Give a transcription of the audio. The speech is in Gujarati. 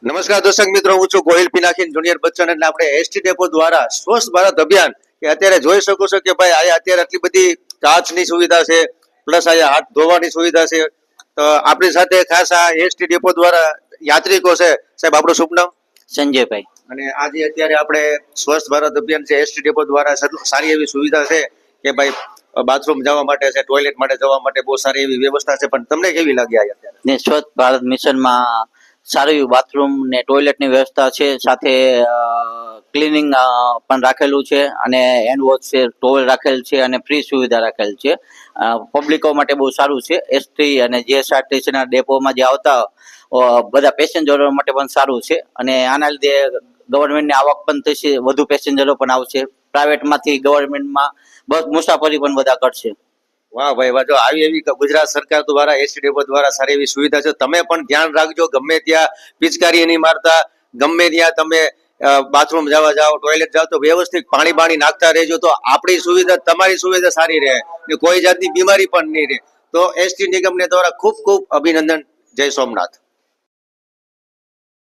નમસ્કાર દર્શક મિત્રો, હું છું ગોહિલ પિનાકીન જુનિયર બચ્ચન. એટલે આપણે એસટી ડેપો દ્વારા સ્વચ્છ ભારત અભિયાન કે અત્યારે જોઈ શકો છો કે ભાઈ અહીંયા અત્યારે આટલી બધી કાચની સુવિધા છે, પ્લસ અહીંયા હાથ ધોવાની સુવિધા છે. તો આપણી સાથે ખાસ આ એસટી ડેપો દ્વારા યાત્રિકો છે. સાહેબ, આપણું શુભ નામ? સંજયભાઈ. અને આજે અત્યારે આપણે સ્વચ્છ ભારત અભિયાન છે એસટી ડેપો દ્વારા સારી એવી સુવિધા છે કે ભાઈ બાથરૂમ જવા માટે છે, ટોયલેટ માટે જવા માટે બહુ સારી એવી વ્યવસ્થા છે. પણ તમને કેવી લાગી આ અત્યારે? ને સ્વચ્છ ભારત મિશનમાં સારું એવું બાથરૂમ ને ટોયલેટની વ્યવસ્થા છે, સાથે ક્લિનિંગ પણ રાખેલું છે, અને હેન્ડ વોશ છે, ટોવેલ રાખેલ છે, અને ફ્રી સુવિધા રાખેલ છે. પબ્લિકો માટે બહુ સારું છે. એસટી અને જીએસઆરટીસીના ડેપોમાં જે આવતા બધા પેસેન્જરો માટે પણ સારું છે, અને આના લીધે ગવર્મેન્ટની આવક પણ થશે, વધુ પેસેન્જરો પણ આવશે. પ્રાઇવેટમાંથી ગવર્મેન્ટમાં બસ મુસાફરી પણ બધા કરશે. વાહ ભાઈ વાહ! જો આવી એવી ગુજરાત સરકાર દ્વારા એસટી ડેપો દ્વારા સારી એવી સુવિધા છે. તમે પણ ધ્યાન રાખજો, ગમે ત્યાં પિચકારી નહીં મારતા, ગમે ત્યાં તમે બાથરૂમ જવા જાઓ, ટોયલેટ જાઓ તો વ્યવસ્થિત પાણી નાખતા રહેજો. તો આપણી સુવિધા, તમારી સુવિધા સારી રહે ને કોઈ જાતની બીમારી પણ નહીં રહે. તો એસટી નિગમને દ્વારા ખૂબ ખૂબ અભિનંદન. જય સોમનાથ.